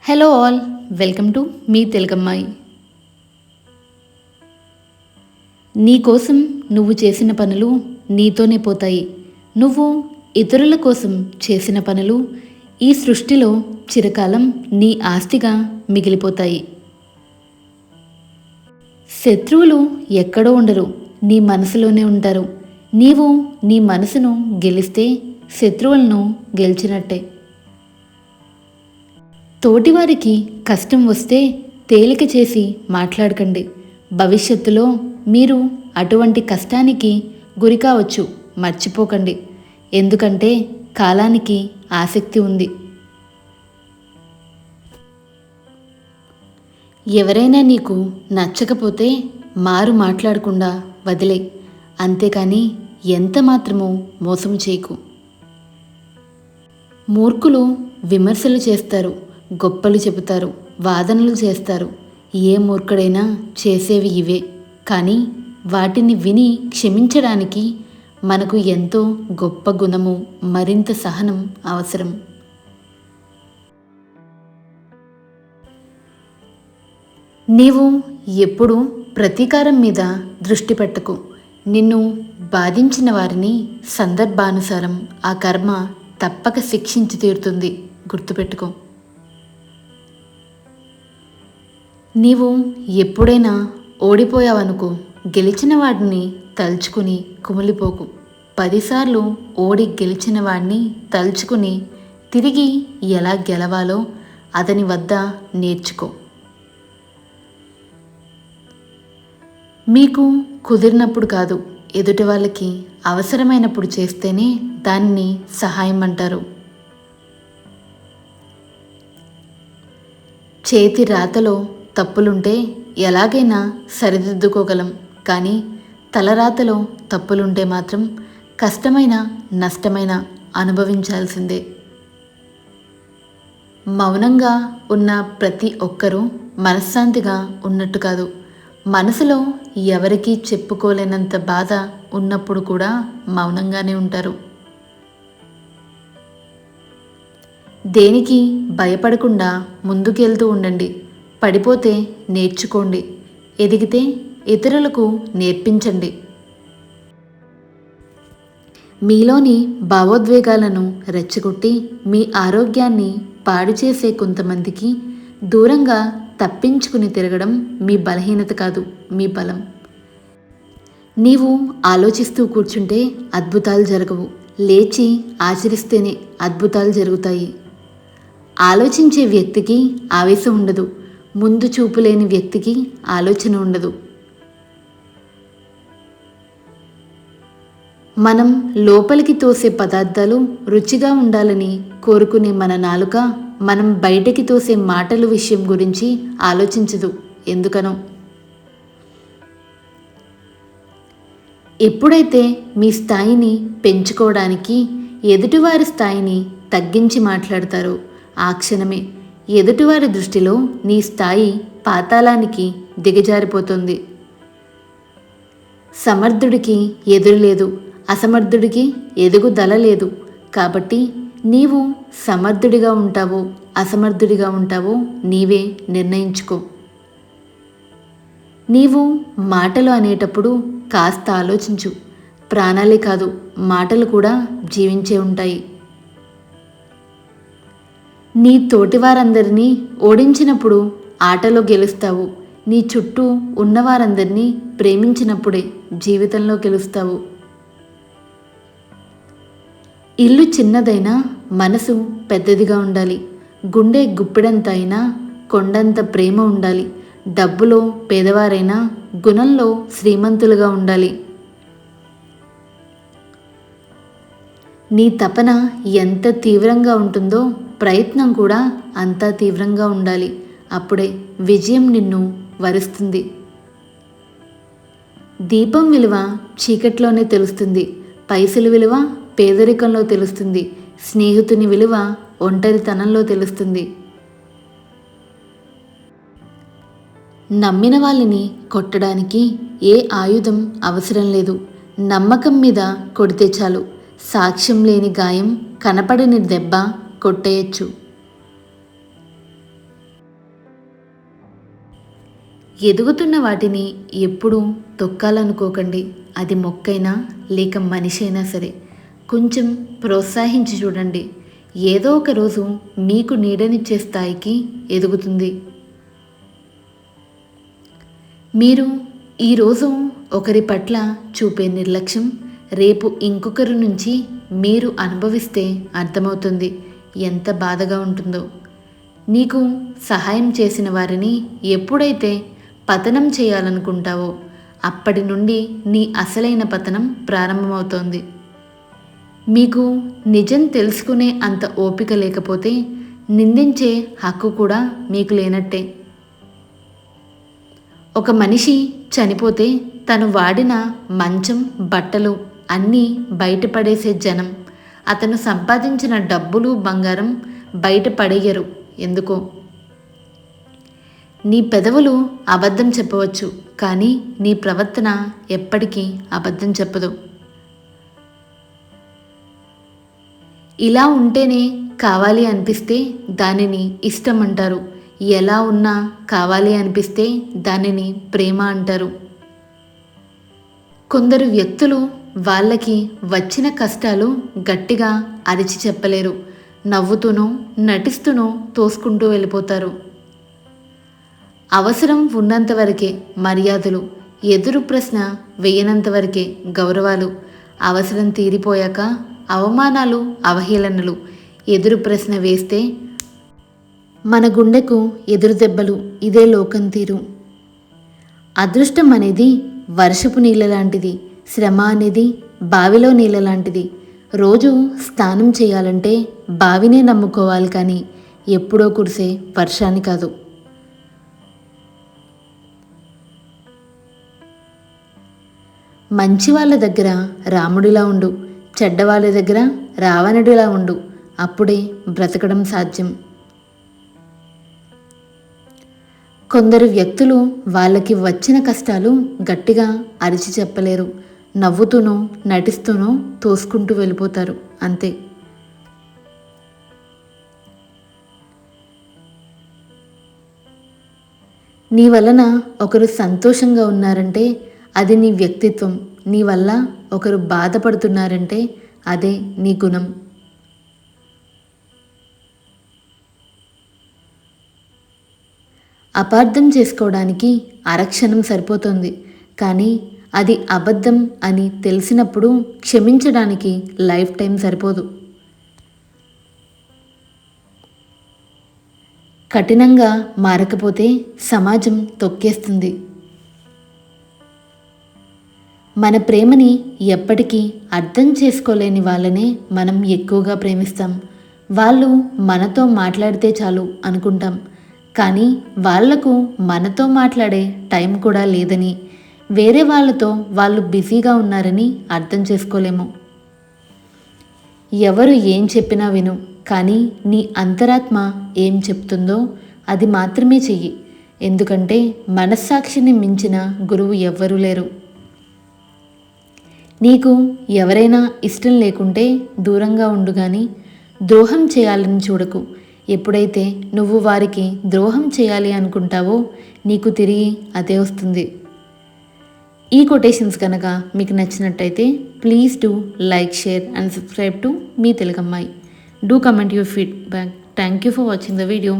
Hello all, welcome to మీ తెలుగమ్మాయి. నీకోసం నువ్వు చేసిన పనులు నీతోనే పోతాయి. నువ్వు ఇతరుల కోసం చేసిన పనులు ఈ సృష్టిలో చిరకాలం నీ ఆస్తిగా మిగిలిపోతాయి. శత్రువులు ఎక్కడో ఉండరు, నీ మనసులోనే ఉంటారు. నీవు నీ మనసును గెలిస్తే శత్రువులను గెలిచినట్టే. తోటివారికి కష్టం వస్తే తేలిక చేసి మాట్లాడకండి. భవిష్యత్తులో మీరు అటువంటి కష్టానికి గురి కావచ్చు, మర్చిపోకండి. ఎందుకంటే కాలానికి ఆసక్తి ఉంది. ఎవరైనా నీకు నచ్చకపోతే మారు మాట్లాడకుండా వదిలే, అంతేకాని ఎంత మాత్రమూ మోసం చేయకు. మూర్ఖులు విమర్శలు చేస్తారు, గొప్పలు చెబుతారు, వాదనలు చేస్తారు. ఏ మూర్ఖుడైనా చేసేవి ఇవే. కానీ వాటిని విని క్షమించడానికి మనకు ఎంతో గొప్ప గుణము, మరింత సహనం అవసరం. నీవు ఎప్పుడూ ప్రతీకారం మీద దృష్టి పెట్టకు. నిన్ను బాధించిన వారిని సందర్భానుసారం ఆ కర్మ తప్పక శిక్షించి తీరుతుంది, గుర్తుపెట్టుకో. నీవు ఎప్పుడైనా ఓడిపోయావనుకో, గెలిచిన వాడిని తలుచుకుని కుమిలిపోకు. 10 సార్లు ఓడి గెలిచిన వాడిని తలుచుకుని తిరిగి ఎలా గెలవాలో అతని వద్ద నేర్చుకో. మీకు కుదిరినప్పుడు కాదు, ఎదుటి వాళ్ళకి అవసరమైనప్పుడు చేస్తేనే దానిని సహాయం అంటారు. చేతి రాతలో తప్పులుంటే ఎలాగైనా సరిదిద్దుకోగలం, కానీ తలరాతలో తప్పులుంటే మాత్రం కష్టమైన నష్టమైన అనుభవించాల్సిందే. మౌనంగా ఉన్న ప్రతి ఒక్కరూ మనశ్శాంతిగా ఉన్నట్టు కాదు. మనసులో ఎవరికీ చెప్పుకోలేనంత బాధ ఉన్నప్పుడు కూడా మౌనంగానే ఉంటారు. దేనికి భయపడకుండా ముందుకెళ్తూ ఉండండి. పడిపోతే నేర్చుకోండి, ఎదిగితే ఇతరులకు నేర్పించండి. మీలోని భావోద్వేగాలను రెచ్చగొట్టి మీ ఆరోగ్యాన్ని పాడు చేసే కొంతమందికి దూరంగా తప్పించుకుని తిరగడం మీ బలహీనత కాదు, మీ బలం. నీవు ఆలోచిస్తూ కూర్చుంటే అద్భుతాలు జరగవు, లేచి ఆచరిస్తేనే అద్భుతాలు జరుగుతాయి. ఆలోచించే వ్యక్తికి ఆవేశం ఉండదు, ముందు చూపు లేని వ్యక్తికి ఆలోచన ఉండదు. మనం లోపలికి తోసే పదార్థాలు రుచిగా ఉండాలని కోరుకునే మన నాలుక మనం బయటికి తోసే మాటల విషయం గురించి ఆలోచించదు, ఎందుకనో. ఎప్పుడైతే మీ స్థాయిని పెంచుకోవడానికి ఎదుటివారి స్థాయిని తగ్గించి మాట్లాడతారో ఆ క్షణమే ఎదుటివారి దృష్టిలో నీ స్థాయి పాతాళానికి దిగజారిపోతుంది. సమర్థుడికి ఎదురు లేదు, అసమర్థుడికి ఎదుగుదల లేదు. కాబట్టి నీవు సమర్థుడిగా ఉంటావో అసమర్థుడిగా ఉంటావో నీవే నిర్ణయించుకో. నీవు మాటలు అనేటప్పుడు కాస్త ఆలోచించు. ప్రాణాలే కాదు, మాటలు కూడా జీవించే ఉంటాయి. నీ తోటివారందరినీ ఓడించినప్పుడు ఆటలో గెలుస్తావు. నీ చుట్టూ ఉన్నవారందరినీ ప్రేమించినప్పుడే జీవితంలో గెలుస్తావు. ఇల్లు చిన్నదైనా మనసు పెద్దదిగా ఉండాలి. గుండె గుప్పెడంత అయినా కొండంత ప్రేమ ఉండాలి. డబ్బులో పేదవారైనా గుణంలో శ్రీమంతులుగా ఉండాలి. నీ తపన ఎంత తీవ్రంగా ఉంటుందో ప్రయత్నం కూడా అంతా తీవ్రంగా ఉండాలి. అప్పుడే విజయం నిన్ను వరిస్తుంది. దీపం విలువ చీకట్లోనే తెలుస్తుంది. పైసలు విలువ పేదరికంలో తెలుస్తుంది. స్నేహితుని విలువ ఒంటరితనంలో తెలుస్తుంది. నమ్మిన వాళ్ళని కొట్టడానికి ఏ ఆయుధం అవసరం లేదు. నమ్మకం మీద కొడితే చాలు. సాక్ష్యం లేని గాయం, కనపడని దెబ్బ కొట్టేయచ్చు. ఎదుగుతున్న వాటిని ఎప్పుడూ తొక్కాలనుకోకండి. అది మొక్కైనా లేక మనిషి అయినా సరే. కొంచెం ప్రోత్సహించి చూడండి. ఏదో ఒక రోజు మీకు నీడనిచ్చే స్థాయికి ఎదుగుతుంది. మీరు ఈరోజు ఒకరి పట్ల చూపే నిర్లక్ష్యం రేపు ఇంకొకరి నుంచి మీరు అనుభవిస్తే అర్థమవుతుంది ఎంత బాధగా ఉంటుందో. నీకు సహాయం చేసిన వారిని ఎప్పుడైతే పతనం చేయాలనుకుంటావో అప్పటి నుండి నీ అసలైన పతనం ప్రారంభమవుతోంది. మీకు నిజం తెలుసుకునే అంత ఓపిక లేకపోతే నిందించే హక్కు కూడా మీకు లేనట్టే. ఒక మనిషి చనిపోతే తను వాడిన మంచం, బట్టలు అన్నీ బయటపడేసే జనం అతను సంపాదించిన డబ్బులు, బంగారం బయటపడేయరు. ఎందుకో? నీ పెదవులు అబద్ధం చెప్పవచ్చు, కానీ నీ ప్రవర్తన ఎప్పటికీ అబద్ధం చెప్పదు. ఇలా ఉంటేనే కావాలి అనిపిస్తే దానిని ఇష్టం అంటారు. ఎలా ఉన్నా కావాలి అనిపిస్తే దానిని ప్రేమ అంటారు. కొందరు వ్యక్తులు వాళ్ళకి వచ్చిన కష్టాలు గట్టిగా అరిచి చెప్పలేరు. నవ్వుతూనో నటిస్తూనో తోసుకుంటూ వెళ్ళిపోతారు. అవసరం ఉన్నంతవరకే మర్యాదలు, ఎదురు ప్రశ్న వేయనంతవరకే గౌరవాలు, అవసరం తీరిపోయాక అవమానాలు, అవహేళనలు, ఎదురు ప్రశ్న వేస్తే మన గుండెకు ఎదురు దెబ్బలు. ఇదే లోకం తీరు. అదృష్టం అనేది వర్షపు నీళ్ళ లాంటిది. శ్రమ అనేది బావిలో నీళ్ళ లాంటిది. రోజు స్నానం చేయాలంటే బావినే నమ్ముకోవాలి, కానీ ఎప్పుడో కురిసే వర్షాన్ని కాదు. మంచి వాళ్ళ దగ్గర రాముడిలా ఉండు, చెడ్డవాళ్ళ దగ్గర రావణుడిలా ఉండు. అప్పుడే బ్రతకడం సాధ్యం. కొందరు వ్యక్తులు వాళ్ళకి వచ్చిన కష్టాలు గట్టిగా అరిచి చెప్పలేరు. నవ్వుతూనో నటిస్తూనో తోసుకుంటూ వెళ్ళిపోతారు, అంతే. నీ వలన ఒకరు సంతోషంగా ఉన్నారంటే అది నీ వ్యక్తిత్వం. నీ వల్ల ఒకరు బాధపడుతున్నారంటే అదే నీ గుణం. అపార్థం చేసుకోవడానికి అరక్షణం సరిపోతుంది, కానీ అది అబద్ధం అని తెలిసినప్పుడు క్షమించడానికి లైఫ్ టైం సరిపోదు. కఠినంగా మారకపోతే సమాజం తొక్కేస్తుంది. మన ప్రేమని ఎప్పటికీ అర్థం చేసుకోలేని వాళ్ళనే మనం ఎక్కువగా ప్రేమిస్తాం. వాళ్ళు మనతో మాట్లాడితే చాలు అనుకుంటాం, కానీ వాళ్లకు మనతో మాట్లాడే టైం కూడా లేదని, వేరే వాళ్ళతో వాళ్ళు బిజీగా ఉన్నారని అర్థం చేసుకోలేము. ఎవరు ఏం చెప్పినా విను, కానీ నీ అంతరాత్మ ఏం చెప్తుందో అది మాత్రమే చెయ్యి. ఎందుకంటే మనస్సాక్షిని మించిన గురువు ఎవ్వరూ లేరు. నీకు ఎవరైనా ఇష్టం లేకుంటే దూరంగా ఉండు, కానీ ద్రోహం చేయాలని చూడకు. ఎప్పుడైతే నువ్వు వారికి ద్రోహం చేయాలి అనుకుంటావో నీకు తిరిగి అదే వస్తుంది. ఈ కొటేషన్స్ కనుక మీకు నచ్చినట్టయితే please do like, share and subscribe to మీ తెలుగమ్మాయి. Do comment your feedback. Thank you for watching the video.